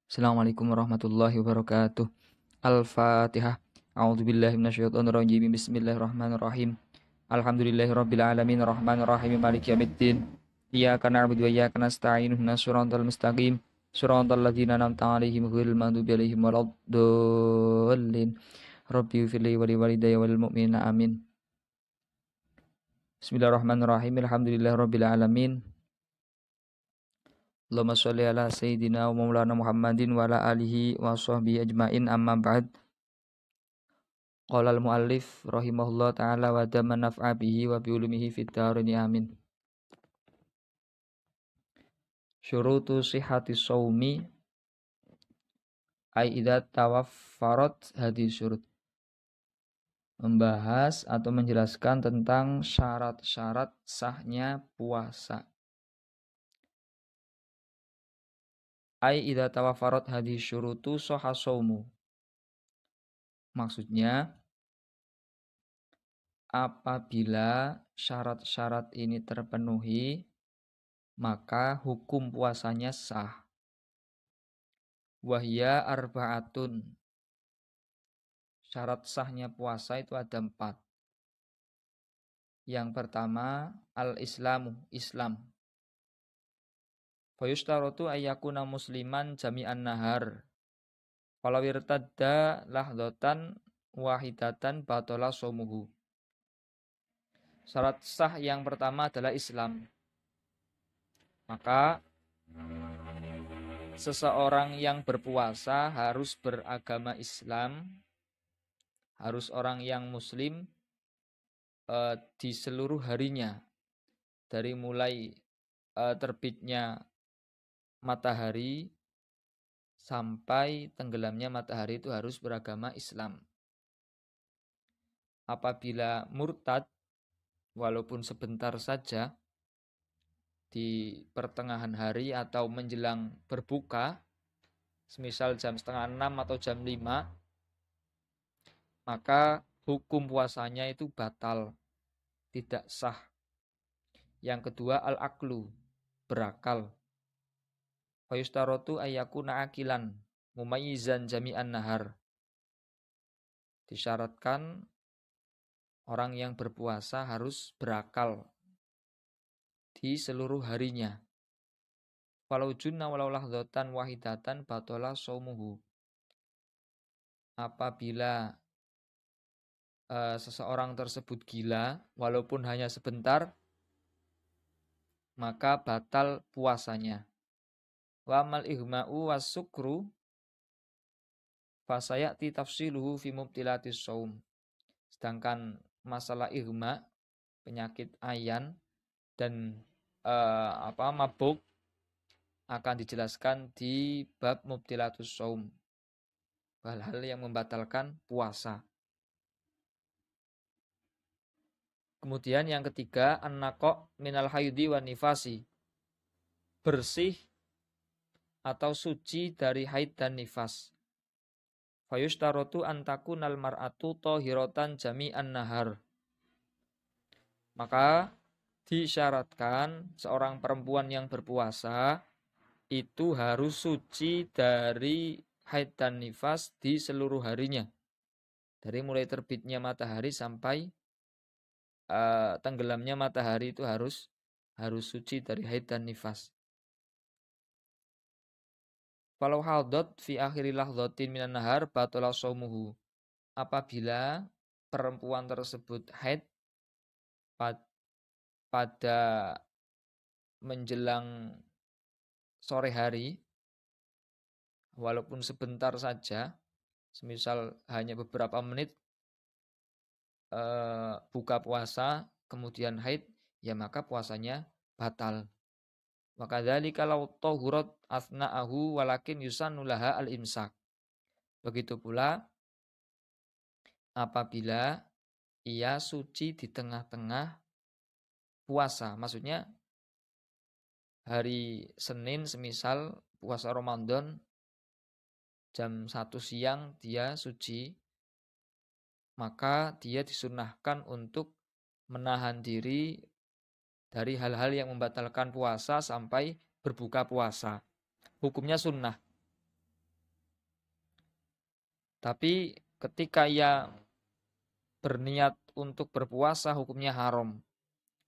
Assalamualaikum warahmatullahi wabarakatuh. Al-Fatihah. A'udzubillahi minasyaitonirrajim. Bismillahirrahmanirrahim. Alhamdulillahirabbil alamin arrahmanir rahim maliki yaumiddin. Iyyaka na'budu wa iyyaka nasta'in ihdinas siratal mustaqim. Siratal ladzina an'amta 'alaihim ghairil maghdubi 'alaihim waladdallin. Rabbi ighfirli wa liwalidayya walil mu'minina amin. Bismillahirrahmanirrahim. Alhamdulillahirabbil alamin. Allahumma sholli ala sayyidina wa maulana Muhammadin wa ala alihi wa sahbihi ajmain amma ba'd. Qala al-muallif rahimahullah ta'ala wa damma naf'a bihi wa bi ulumihi fid dharain amin. Syurutu sihhati shaumi ai idza tawaffarat hadhihi syurut. Membahas atau menjelaskan tentang syarat-syarat sahnya puasa. Ai idza tawaffarat hadhihi syurutu sahha shaumu. Maksudnya apabila syarat-syarat ini terpenuhi, maka hukum puasanya sah. Wahya arba'atun. Syarat sahnya puasa itu ada 4. Yang pertama, al-islamu, Islam. Fayushtaratu ayyakuna musliman jami'an nahar. Walau irtadda lahdatan wahidatan batola somuhu. Syarat sah yang pertama adalah Islam. Maka seseorang yang berpuasa harus beragama Islam, harus orang yang muslim di seluruh harinya. Dari mulai terbitnya matahari sampai tenggelamnya matahari itu harus beragama Islam. Apabila murtad, walaupun sebentar saja, di pertengahan hari atau menjelang berbuka, semisal jam 5:30 atau jam 5, maka hukum puasanya itu batal, tidak sah. Yang kedua, al-aklu, berakal. Fayushtaratu ayyakuna akilan mumayyizan jami'an nahar. Disyaratkan orang yang berpuasa harus berakal di seluruh harinya. Walau junna walau lahdatan wahidatan batola shaumuhu. Apabila seseorang tersebut gila, walaupun hanya sebentar, maka batal puasanya. Wa amal ihma'u was sukru fasayati tafsiluhu fi mubtilatis shaum. Sedangkan masalah ihma, penyakit ayan dan mabuk akan dijelaskan di bab mubtilatus shaum. Hal-hal yang membatalkan puasa. Kemudian yang ketiga, an-naqa' minal haidi wan nifasi. Bersih atau suci dari haid dan nifas. Fayushtaratu an takunal mar'atu thahiratan jami'an nahar. Maka disyaratkan seorang perempuan yang berpuasa itu harus suci dari haid dan nifas di seluruh harinya. Dari mulai terbitnya matahari sampai tenggelamnya matahari itu harus suci dari haid dan nifas. Falau hadat fi akhiri lahdhatin minan nahar batala shaumuhu. Apabila perempuan tersebut haid pada menjelang sore hari, walaupun sebentar saja, semisal hanya beberapa menit buka puasa kemudian haid, ya maka puasanya batal. Wa kadzalika law tahurat asna'ahu walakin yusannu laha al-imsak. Begitu pula apabila ia suci di tengah-tengah puasa, maksudnya hari Senin semisal puasa Ramadan jam 1 siang dia suci, maka dia disunahkan untuk menahan diri dari hal-hal yang membatalkan puasa sampai berbuka puasa. Hukumnya sunnah. Tapi ketika ia berniat untuk berpuasa hukumnya haram.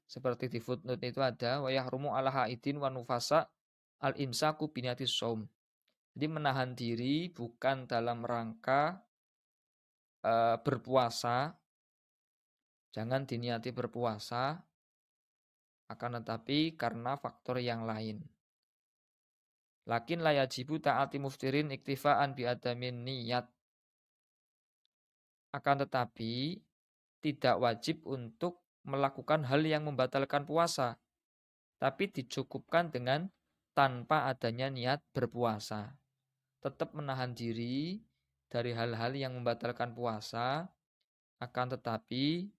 Seperti di footnote itu ada wa yahrumu ala haidin wa nufasa al imsaku biniatis shaum. Jadi menahan diri bukan dalam rangka berpuasa, jangan diniati berpuasa, akan tetapi karena faktor yang lain. Lakin la yajibu ta'ati muftirin iktifaan biadamin niyat. Akan tetapi tidak wajib untuk melakukan hal yang membatalkan puasa, tapi dicukupkan dengan tanpa adanya niat berpuasa. Tetap menahan diri dari hal-hal yang membatalkan puasa, akan tetapi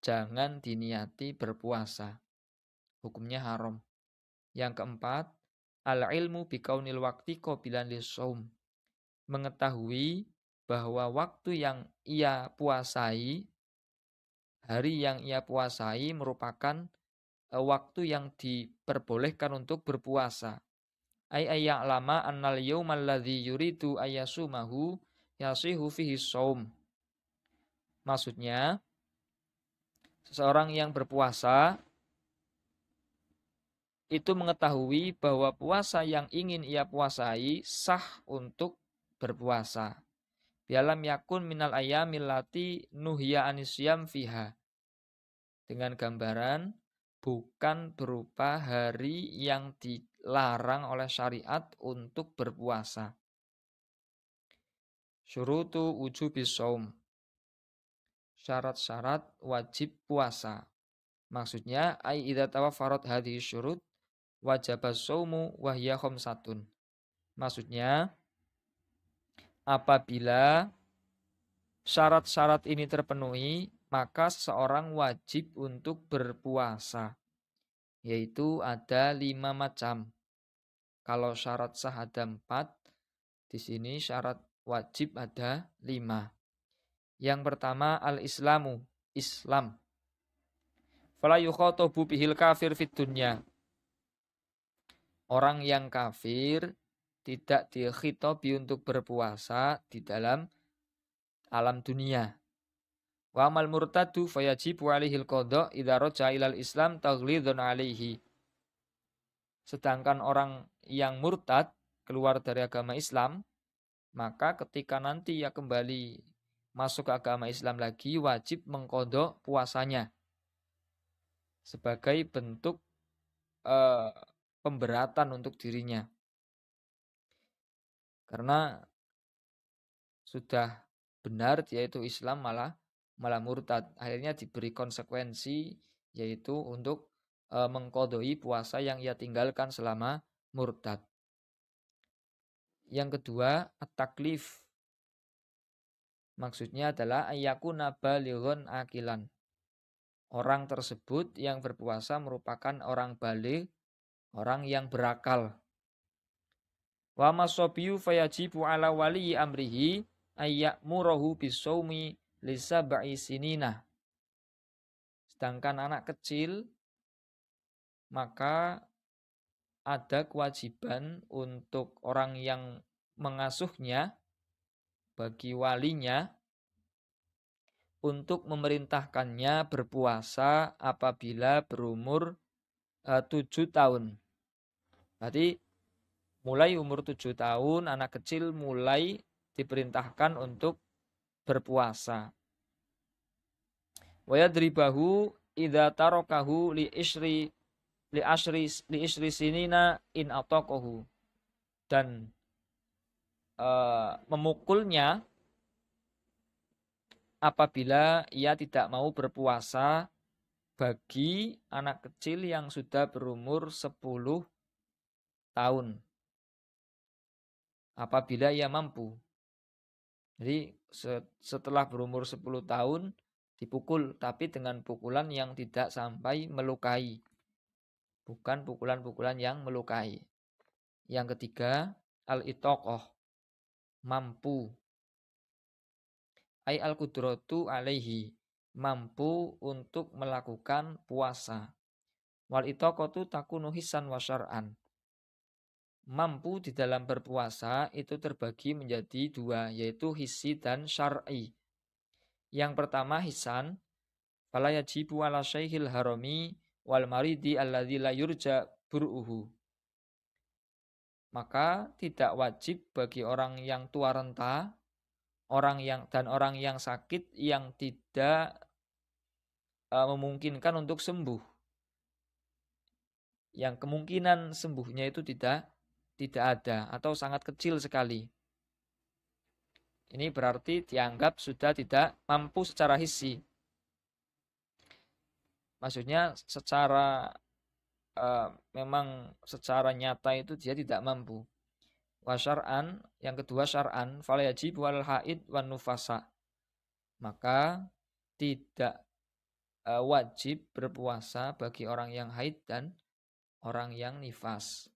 jangan diniati berpuasa. Hukumnya haram. Yang keempat, al-ilmu bikaunil waqti qabilan lissaum. Mengetahui bahwa waktu yang ia puasai, hari yang ia puasai merupakan waktu yang diperbolehkan untuk berpuasa. Ay ya'lama annal yawmal ladzi yuridu ayyasumahu yasihu fihi shaum. Maksudnya, seseorang yang berpuasa itu mengetahui bahwa puasa yang ingin ia puasai sah untuk berpuasa. Bialam yakun minal ayyamil lati nuhiya anisyam fiha. Dengan gambaran bukan berupa hari yang dilarang oleh syariat untuk berpuasa. Syurutu wujubis shaum. Syarat-syarat wajib puasa. Maksudnya ai idza tawaffarat hadhihi syurut wajibas shaumu wa hiya khamsatun. Maksudnya apabila syarat-syarat ini terpenuhi, maka seseorang wajib untuk berpuasa. Yaitu ada 5 macam. Kalau syarat sah ada 4, di sini syarat wajib ada 5. Yang pertama al-islamu, Islam. Fala yukhatabu bihil kafir fid dunya. Orang yang kafir tidak dikhitabi untuk berpuasa di dalam alam dunia. Wa amal murtadu fayajibu alaihil qadha idza raja'a ilal Islam taghlidun alaihi. Sedangkan orang yang murtad keluar dari agama Islam, maka ketika nanti ia kembali masuk ke agama Islam lagi wajib mengqadha puasanya sebagai bentuk pemberatan untuk dirinya. Karena sudah benar dia itu Islam malah murtad. Akhirnya diberi konsekuensi yaitu untuk mengqadai puasa yang ia tinggalkan selama murtad. Yang kedua, at-taklif. Maksudnya adalah ayyakuna balighun akilan. Orang tersebut yang berpuasa merupakan orang baligh, orang yang berakal. Wa masobiyu fayajibu ala wali amrihi ayyamurahu bisawmi lisab'i sinina. Sedangkan anak kecil maka ada kewajiban untuk orang yang mengasuhnya bagi walinya untuk memerintahkannya berpuasa apabila berumur 7 tahun. Berarti mulai umur 7 tahun anak kecil mulai diperintahkan untuk berpuasa. Wa yadribahu idza tarakahu li isri sinina in ataqahu. Dan memukulnya apabila ia tidak mau berpuasa bagi anak kecil yang sudah berumur 10 tahun. Apabila ia mampu. Jadi setelah berumur 10 tahun dipukul, tapi dengan pukulan yang tidak sampai melukai. Bukan pukulan-pukulan yang melukai. Yang ketiga, al-itoqoh, mampu. Ai al-qudratu alaihi, mampu untuk melakukan puasa. Wal itoqotu takunu hisan wa syar'an. mampu di dalam berpuasa itu terbagi menjadi dua, yaitu hissi dan syar'i. Yang pertama hisan, fala yajibu ala syaikhil harami wal maridi alladzi la yurja bur'uhu. Maka tidak wajib bagi orang yang tua renta, orang yang sakit yang tidak memungkinkan untuk sembuh. Yang kemungkinan sembuhnya itu tidak ada atau sangat kecil sekali. Ini berarti dianggap sudah tidak mampu secara hissi. Maksudnya memang secara nyata itu dia tidak mampu. Wa syar'an, yang kedua syar'an, fala yajibu al haid wan nufasa. Maka tidak wajib berpuasa bagi orang yang haid dan orang yang nifas.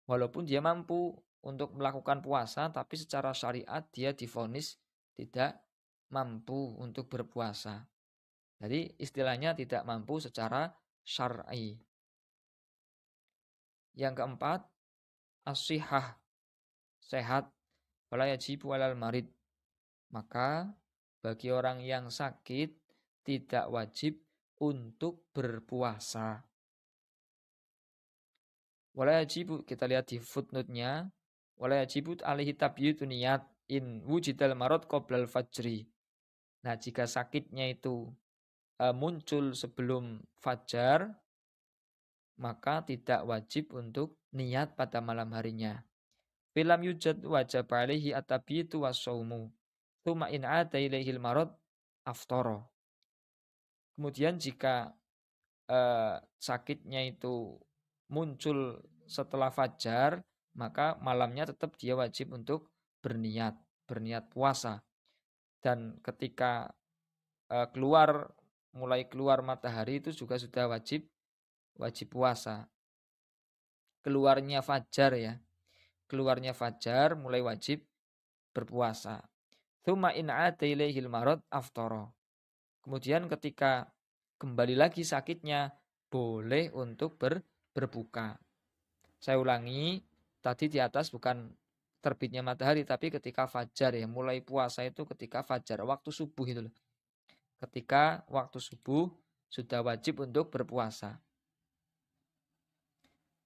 Walaupun dia mampu untuk melakukan puasa, tapi secara syariat dia divonis tidak mampu untuk berpuasa. Jadi istilahnya tidak mampu secara syar'i. Yang keempat, as-sihah, sehat, wala yajibu alal marid. Maka bagi orang yang sakit tidak wajib untuk berpuasa. Wala yajibu, kita lihat di footnote-nya, wala yajibu alaihi tabyyitu niyat in wujidal marad qoblal fajri. Nah, jika sakitnya itu muncul sebelum fajar, maka tidak wajib untuk niat pada malam harinya. Filam yujad wajib alaihi at-tabyitu was-shaumu. Tsumma in 'ada ilaihil marad aftara. Kemudian jika sakitnya itu muncul setelah fajar, maka malamnya tetap dia wajib untuk berniat puasa. Dan ketika mulai keluar matahari itu juga sudah wajib puasa. Keluarnya fajar mulai wajib berpuasa. Tsumma in 'ada ilaihil marad aftara. Kemudian ketika kembali lagi sakitnya, boleh untuk berbuka. Saya ulangi, tadi di atas bukan terbitnya matahari, tapi ketika fajar ya, mulai puasa itu ketika fajar, waktu subuh itu loh. Ketika waktu subuh sudah wajib untuk berpuasa.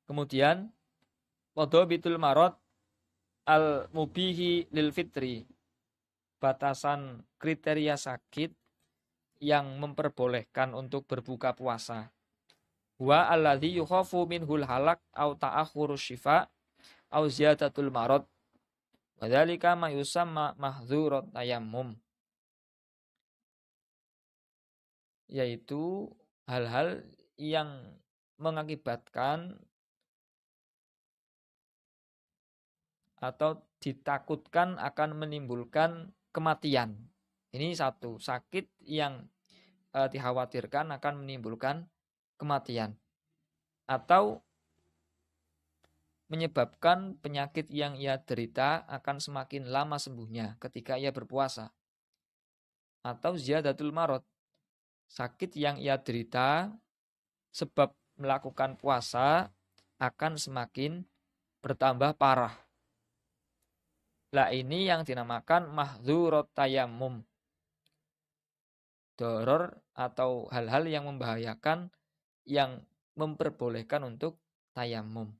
Kemudian wadhabitul marad al-mubihi lil fitri. Batasan kriteria sakit yang memperbolehkan untuk berbuka puasa. Wa alladzi yukhafu minhul halak au ta'akhurus syifa au ziyadatul marad. Wa dzalika ma yusamma mahdzurat tayammum. Yaitu hal-hal yang mengakibatkan atau ditakutkan akan menimbulkan kematian. Ini satu, sakit yang dikhawatirkan akan menimbulkan kematian. Atau menyebabkan penyakit yang ia derita akan semakin lama sembuhnya ketika ia berpuasa. Atau ziyadatul marad, sakit yang ia derita sebab melakukan puasa akan semakin bertambah parah. Lah ini yang dinamakan mahdzurat tayammum. Doror atau hal-hal yang membahayakan yang memperbolehkan untuk tayammum.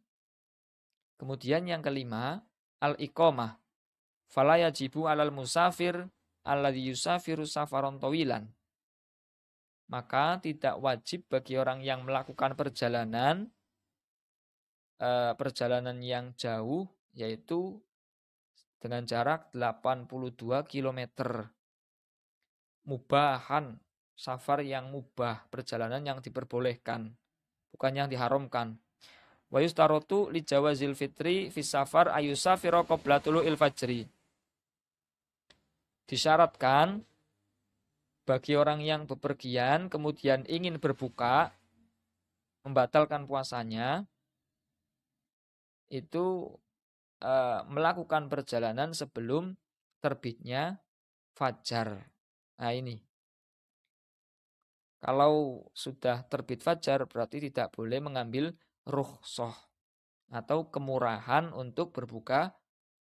Kemudian yang kelima, al-iqamah. Fala yajibu 'alal musafir alladzi yusafiru safaron tawilan. Maka tidak wajib bagi orang yang melakukan perjalanan yang jauh, yaitu dengan jarak 82 km. Mubahan, safar yang mubah, perjalanan yang diperbolehkan, bukan yang diharamkan. Wa yustarotu li jawazil fitri fis safar ayusafira qabla tulu'il fajri. Disyaratkan bagi orang yang bepergian kemudian ingin berbuka, membatalkan puasanya, itu melakukan perjalanan sebelum terbitnya fajar. Nah ini, kalau sudah terbit fajar berarti tidak boleh mengambil rukhsah. atau kemurahan untuk berbuka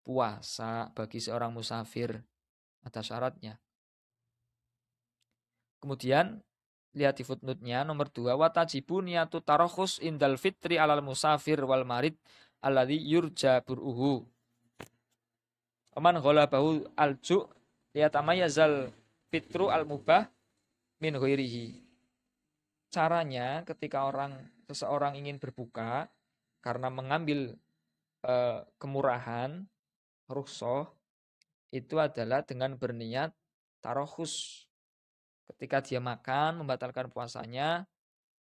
puasa bagi seorang musafir. Ada syaratnya. Kemudian lihat di footnote-nya nomor 2, watajibu niyatu tarokhus indal fitri alal musafir wal marid alladhi yurja bur'uhu. Oman ghalabahu alju liyatamayazal fitru al-mubah min ghairihi. Caranya ketika seseorang ingin berbuka karena mengambil kemurahan, rukhsah, itu adalah dengan berniat tarokhus. Ketika dia makan, membatalkan puasanya,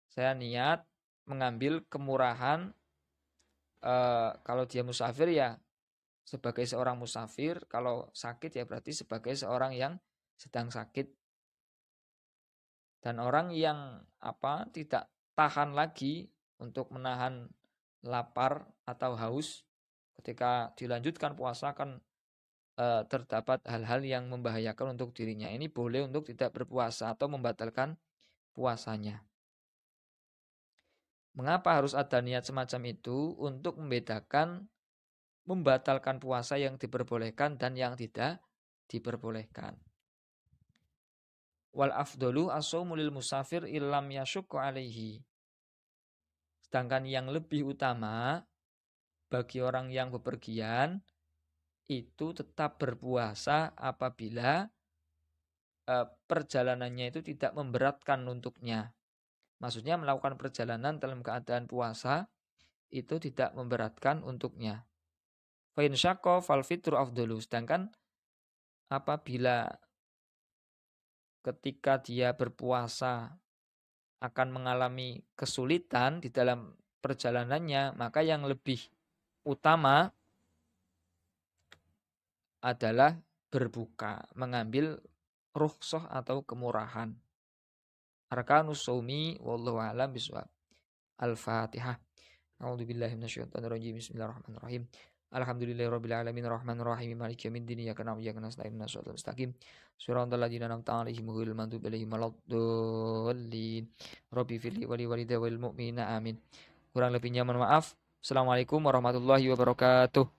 saya niat mengambil kemurahan. Kalau dia musafir ya sebagai seorang musafir, kalau sakit ya berarti sebagai seorang yang sedang sakit. Dan orang yang tidak tahan lagi untuk menahan lapar atau haus ketika dilanjutkan puasa kan terdapat hal-hal yang membahayakan untuk dirinya. Ini boleh untuk tidak berpuasa atau membatalkan puasanya. Mengapa harus ada niat semacam itu? Untuk membedakan membatalkan puasa yang diperbolehkan dan yang tidak diperbolehkan. Wal afdolu as-shaumu lil musafir illam yasyukku alaihi. Sedangkan yang lebih utama bagi orang yang bepergian itu tetap berpuasa apabila perjalanannya itu tidak memberatkan untuknya. Maksudnya melakukan perjalanan dalam keadaan puasa itu tidak memberatkan untuknya. Fa in syaqqa fal fitru afdalu. Sedangkan apabila ketika dia berpuasa akan mengalami kesulitan di dalam perjalanannya, maka yang lebih utama adalah berbuka, mengambil rukhsah atau kemurahan. Arkanus shaumi wallahu a'lam bishawab. Al-Fatihah. A'udzubillahi minasyaitonirrajim. Bismillahirrahmanirrahim. Alhamdulillahirabbil alamin arrahmanirrahim maliki yaumiddin iyyaka na'budu wa iyyaka nasta'in ihdinas siratal mustaqim siratal ladzina an'amta 'alaihim ghairil maghdubi 'alaihim waladdallin. Rabbi firli wa li walidayya wal mu'minina amin. Kurang lebihnya mohon maaf. Assalamualaikum warahmatullahi wabarakatuh.